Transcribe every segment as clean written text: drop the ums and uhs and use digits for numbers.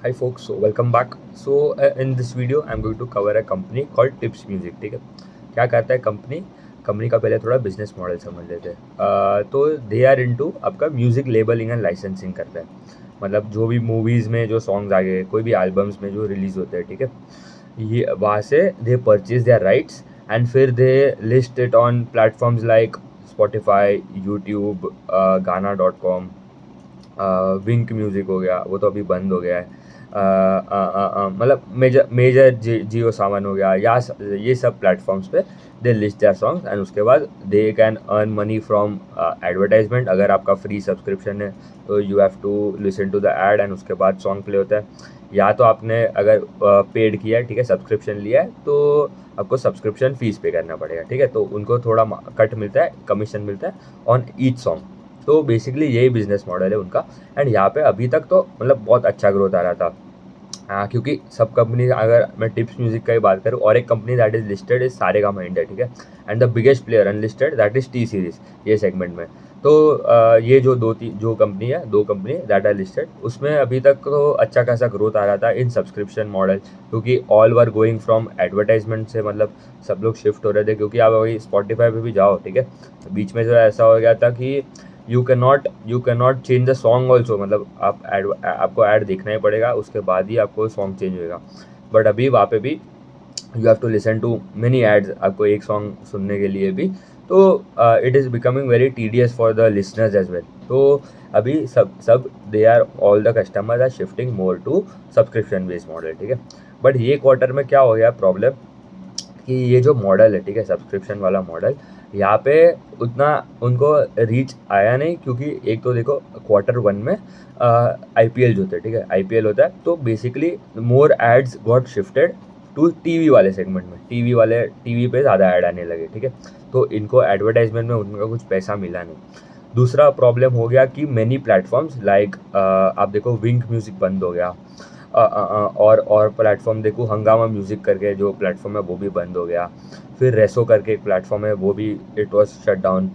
Hi folks, so welcome back. In this video I'm going to cover a company called Tips Music. ठीक है, क्या करता है company का पहले थोड़ा बिजनेस मॉडल समझ लेते हैं। तो दे आर इनटू आपका म्यूज़िक लेबलिंग एंड लाइसेंसिंग करता है। मतलब जो भी मूवीज़ में जो सॉन्ग्स आ गए, कोई भी एल्बम्स में जो रिलीज़ होते हैं, ठीक है, ये वहाँ से they purchase their rights and फिर they list it on platforms like Spotify, YouTube, गाना.com, विंक म्यूज़िक हो गया, वो तो अभी बंद हो गया है। मतलब मेजर मेजर जियो सावन हो गया, या ये सब प्लेटफॉर्म्स पे they list their songs and उसके बाद they can earn money from advertisement. अगर आपका फ्री सब्सक्रिप्शन है तो you have to listen to the ad and उसके बाद सॉन्ग प्ले होता है। या तो आपने अगर पेड किया है, ठीक है, सब्सक्रिप्शन लिया है, तो आपको सब्सक्रिप्शन फीस पे करना पड़ेगा, ठीक है, तो उनको थोड़ा कट मिलता है, कमीशन मिलता है ऑन ईच सॉन्ग। तो बेसिकली यही बिजनेस मॉडल है उनका। एंड यहाँ पे अभी तक तो मतलब बहुत अच्छा ग्रोथ आ रहा था। क्योंकि सब कंपनी, अगर मैं टिप्स म्यूजिक का ही बात करूँ, और एक company that is listed is Saregama India, ठीक है, and the biggest player unlisted that is T series, ये सेगमेंट में। तो ये जो जो कंपनी है, दो कंपनी दैट आर लिस्टेड, उसमें अभी तक तो अच्छा खासा ग्रोथ आ रहा था इन सब्सक्रिप्शन मॉडल, क्योंकि all were going from advertisement से, मतलब सब लोग शिफ्ट हो रहे थे। क्योंकि आप अभी स्पॉटिफाई पे भी जाओ, ठीक है, तो बीच में जो ऐसा हो गया था कि you can not change the song also, मतलब आपको ऐड देखना ही पड़ेगा, उसके बाद ही आपको सॉन्ग चेंज होएगा। बट अभी वहाँ पे भी you have to listen to many ads आपको एक सॉन्ग सुनने के लिए भी। तो it is becoming very tedious for the listeners as well. तो अभी सब they are all the customers are shifting more to subscription based model, ठीक है। बट ये क्वार्टर में क्या हो गया प्रॉब्लम, कि ये जो मॉडल है, ठीक है, सब्सक्रिप्शन वाला मॉडल, यहाँ पे उतना उनको रीच आया नहीं। क्योंकि एक तो देखो, क्वार्टर वन में IPL जो होते हैं, ठीक है, IPL होता है, तो basically more ads got shifted to TV वाले सेगमेंट में। टीवी पे ज़्यादा ऐड आने लगे, ठीक है, तो इनको एडवर्टाइजमेंट में उनका कुछ पैसा मिला नहीं। दूसरा प्रॉब्लम हो गया कि मेनी प्लेटफॉर्म्स लाइक, आप देखो विंक म्यूज़िक बंद हो गया, और प्लेटफॉर्म देखो, हंगामा म्यूज़िक करके जो प्लेटफॉर्म है वो भी बंद हो गया। फिर रेसो करके एक प्लेटफॉर्म है, वो भी it was shut down.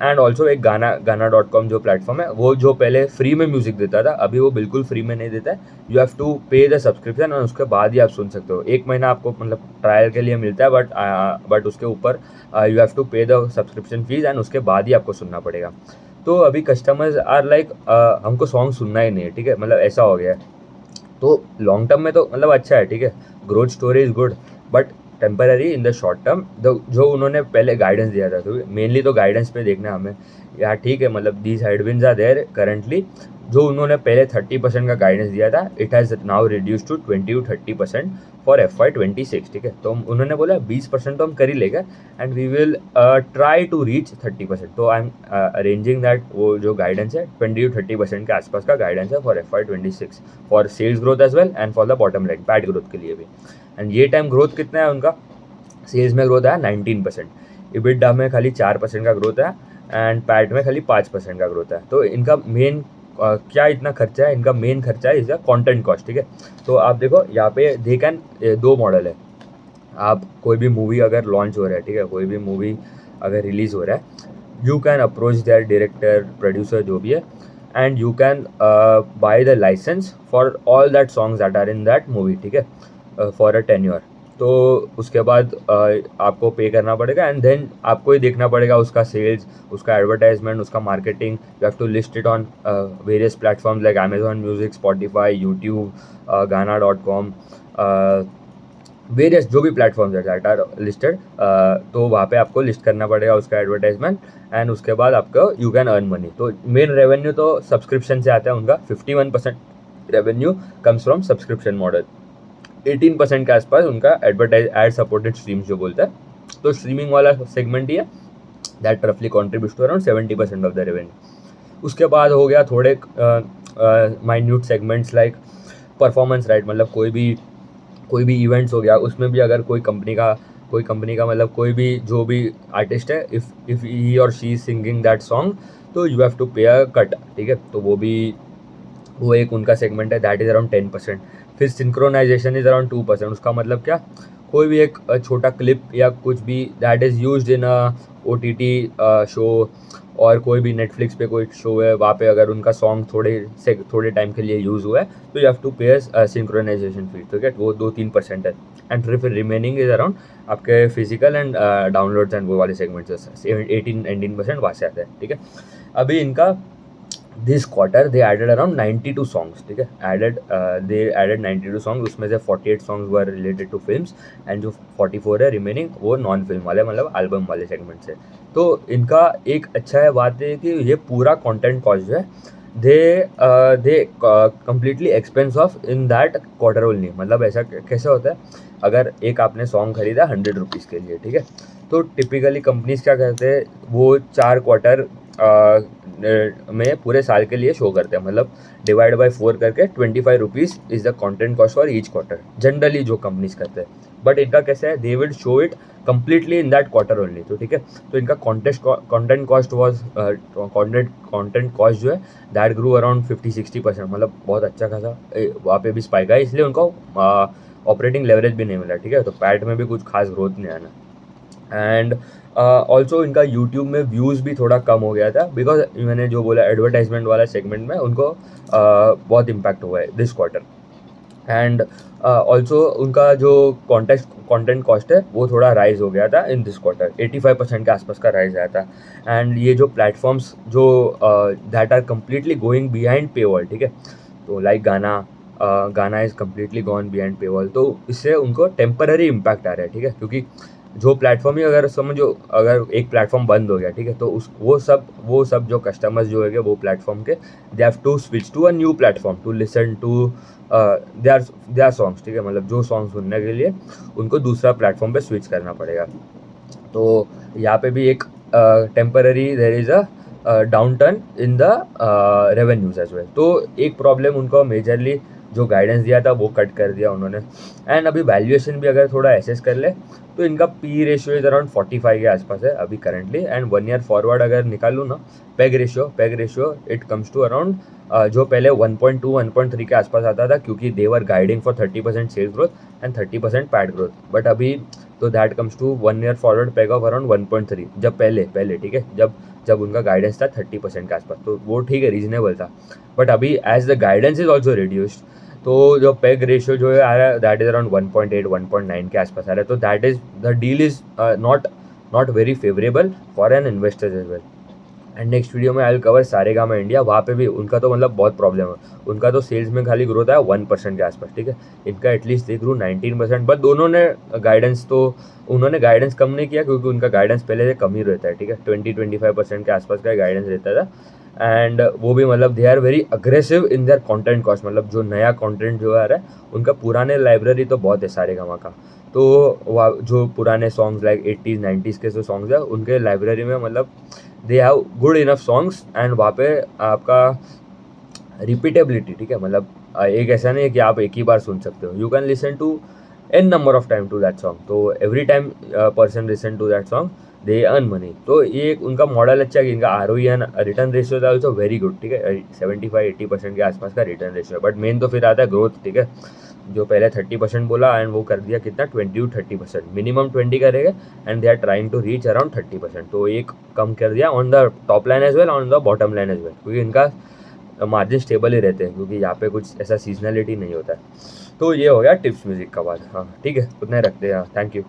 And also एक गाना.com जो प्लेटफॉर्म है, वो जो पहले फ्री में म्यूज़िक देता था, अभी वो बिल्कुल फ्री में नहीं देता है। यू हैव टू पे द सब्सक्रिप्शन और उसके बाद ही आप सुन सकते हो। एक महीना आपको मतलब ट्रायल के लिए मिलता है, बट उसके ऊपर यू हैव टू पे द सब्सक्रिप्शन फीस एंड उसके बाद ही आपको सुनना पड़ेगा। तो अभी कस्टमर्स आर लाइक, हमको सॉन्ग सुनना ही नहीं है, ठीक है, मतलब ऐसा हो गया है। तो लॉन्ग टर्म में तो मतलब अच्छा है, ठीक है, growth story is good, but temporary in the short term. जो उन्होंने पहले गाइडेंस दिया था, तो मेनली तो गाइडेंस पे देखना हमें। यार ठीक है, मतलब these headwinds are there currently. जो उन्होंने पहले 30% का गाइडेंस दिया था, it has now reduce to 20 to 30% for FY 26, ठीक है। तो उन्होंने बोला 20% तो हम कर ही लेंगे and we will try to reach 30%। तो आई एम अरेंजिंग दैट, वो जो गाइडेंस है 20 to 30% के आसपास का गाइडेंस है for FY 26, for sales growth as well and for the bottom line PAT growth के लिए भी। एंड ये टाइम ग्रोथ कितना है उनका, सेल्स में ग्रोथ है 19%, EBITDA में खाली 4% का ग्रोथ है एंड पैट में खाली 5% का ग्रोथ है। तो इनका मेन क्या इतना खर्चा है, इनका मेन खर्चा है इसका कंटेंट कॉस्ट, ठीक है। तो आप देखो यहाँ पे दे कैन, दो मॉडल है। आप कोई भी मूवी अगर लॉन्च हो रहा है, ठीक है, कोई भी मूवी अगर रिलीज़ हो रहा है, you can approach their director, producer, जो भी है, and you can buy the licence for all that songs that are in that movie, ठीक है, फॉर अ 10 year। तो उसके बाद आपको पे करना पड़ेगा एंड देन आपको ही देखना पड़ेगा उसका सेल्स, उसका एडवर्टाइजमेंट, उसका marketing. You have to list it on various platforms like Amazon music, Spotify, YouTube, गाना.com, वेरियस जो भी प्लेटफॉर्म्स है दैट आर लिस्टेड। तो वहाँ पे आपको लिस्ट करना पड़ेगा उसका एडवर्टाइजमेंट एंड उसके बाद आपको यू कैन अर्न मनी। तो मेन रेवेन्यू तो सब्सक्रिप्शन से आता है उनका, 51% revenue comes from subscription model. 18% के आसपास उनका एड सपोर्टेड स्ट्रीम्स जो बोलता है, तो स्ट्रीमिंग वाला सेगमेंट ही है दैट रफली contribute to around 70% of the revenue. उसके बाद हो गया थोड़े minute segments like performance right, मतलब कोई भी इवेंट्स हो गया, उसमें भी अगर कोई कंपनी का मतलब कोई भी जो भी आर्टिस्ट है, इफ़ ही और she is singing that song, तो यू हैव टू पे अ कट, ठीक है। तो वो एक उनका सेगमेंट है, दैट इज़ अराउंड 10%। फिर सिंक्रोनाइजेशन इज़ अराउंड 2%। उसका मतलब क्या, कोई भी एक छोटा क्लिप या कुछ भी that is used in a OTT show और कोई भी नेटफ्लिक्स पे कोई शो है वहाँ पे अगर उनका सॉन्ग थोड़े टाइम के लिए यूज़ हुआ है तो यू हैव टू पे सिंक्रोनाइजेशन फी, ठीक है, वो 2-3% है। एंड फिर रिमेनिंग इज अराउंड आपके फिजिकल एंड डाउनलोड्स एंड वो वाले सेगमेंट्स 18-19% वहाँ से आते हैं, ठीक है। अभी इनका this quarter they added around 92 songs, ठीक है, दे एडेड 92 सॉन्ग्स, उसमें से 48 songs were related to films and जो 44 है रिमेनिंग वो नॉन फिल्म वाले मतलब एल्बम वाले सेगमेंट से। तो इनका एक अच्छा है बात है कि ये पूरा कंटेंट कॉस्ट जो है they completely expense of in that quarter only. मतलब ऐसा कैसे होता है, अगर एक आपने सॉन्ग खरीदा 100 रुपीज़ के लिए, ठीक है, तो टिपिकली कंपनीज क्या करते हैं, वो 4 क्वार्टर में पूरे साल के लिए शो करते हैं, मतलब डिवाइड बाय 4 करके 25 rupees is the content cost for each quarter, generally जो कंपनीज करते हैं। बट इनका कैसा है, they will show it completely in that quarter only. तो ठीक है, तो इनका content cost was content cost जो है दैट ग्रू अराउंड 50-60%, मतलब बहुत अच्छा खासा वहाँ पे भी स्पाइक है, इसलिए उनको ऑपरेटिंग लेवरेज भी नहीं मिला, ठीक है, तो पैट में भी कुछ खास ग्रोथ नहीं आना। एंड ऑल्सो इनका यूट्यूब में व्यूज़ भी थोड़ा कम हो गया था, बिकॉज मैंने जो बोला एडवर्टाइजमेंट वाला सेगमेंट में उनको बहुत इम्पैक्ट हुआ है दिस क्वार्टर। एंड ऑल्सो उनका जो कंटेंट कॉस्ट है वो थोड़ा राइज हो गया था इन दिस क्वार्टर, 85% के आसपास का राइज आया था। एंड ये जो प्लेटफॉर्म्स जो that are completely going behind paywall, ठीक है, तो like Gaana is completely gone behind paywall, तो इससे उनको टेम्पररी इम्पैक्ट आ रहा है, ठीक है, क्योंकि जो प्लेटफॉर्म ही अगर समझो अगर एक प्लेटफॉर्म बंद हो गया, ठीक है, तो उस वो सब जो कस्टमर्स जो है वो प्लेटफॉर्म के they have to switch to a new platform to listen to their songs, ठीक है, मतलब जो सॉन्ग सुनने के लिए उनको दूसरा प्लेटफॉर्म पे स्विच करना पड़ेगा। तो यहाँ पे भी एक temporary there is a downturn in the revenues as well. तो एक प्रॉब्लम उनको मेजरली जो गाइडेंस दिया था वो कट कर दिया उन्होंने। एंड अभी वैल्यूएशन भी अगर थोड़ा एसेस कर ले तो इनका पी रेशियो इज अराउंड 45 के आसपास है अभी करंटली। एंड 1 ईयर फॉरवर्ड अगर निकालूँ ना, PEG ratio it comes to around जो पहले 1.2-1.3 के आसपास आता था, क्योंकि they were guiding for 30% sales growth and 30% PAT growth, but अभी तो that comes to 1 year forward PEG of around 1.3, जब पहले ठीक है, जब उनका गाइडेंस था 30% के आसपास, तो वो ठीक है, रीजनेबल था। बट अभी as the guidance is also reduced, तो जो पेग रेशियो जो है आ रहा है दैट इज अराउंड 1.8-1.9 के आसपास आ रहा है। तो that is the deal is not very favourable for an investors as well. And next video में I will cover Saregama India, वहाँ पे भी उनका तो मतलब बहुत प्रॉब्लम है, उनका तो सेल्स में खाली ग्रोथ आया 1% के आसपास, ठीक है, इनका एटलीस्ट दे ग्रो 19%। बट दोनों ने गाइडेंस तो उन्होंने गाइडेंस कम नहीं किया, क्योंकि उनका गाइडेंस पहले से कम ही रहता है, ठीक है, 20-25% के आसपास का गाइडेंस रहता था। एंड वो भी मतलब they are very aggressive in their content cost, मतलब जो नया कंटेंट जो आ रहा है उनका पुराने लाइब्रेरी तो बहुत है सारेगामा का, तो वह जो पुराने सॉन्ग्स लाइक 80s 90s के जो सॉन्ग्स है उनके लाइब्रेरी में मतलब they have good enough songs. And वहाँ पे आपका रिपीटेबिलिटी, ठीक है, मतलब एक ऐसा नहीं है कि आप एक ही बार सुन सकते हो, you can listen to an number of time to that song, तो every time person listen to that song they earn money. तो ये एक उनका मॉडल अच्छा है कि इनका ROE एंड रिटर्न रेशियो था ऑल्सो वेरी गुड, ठीक है, 75-80% के आसपास का रिटर्न रेशियो। बट मेन तो फिर आता है ग्रोथ, ठीक है, जो पहले 30% बोला एंड वो कर दिया कितना 20-30%, मिनिमम 20 करेगा and they are trying to reach around 30%, तो एक कम कर दिया on the top line as well on the bottom line as well, क्योंकि इनका मार्जिन स्टेबल ही रहते हैं, क्योंकि यहाँ पे कुछ ऐसा सीजनलिटी नहीं होता है। तो ये हो गया टिप्स म्यूजिक का बात। हाँ ठीक है, उतना ही रखते हैं, थैंक यू।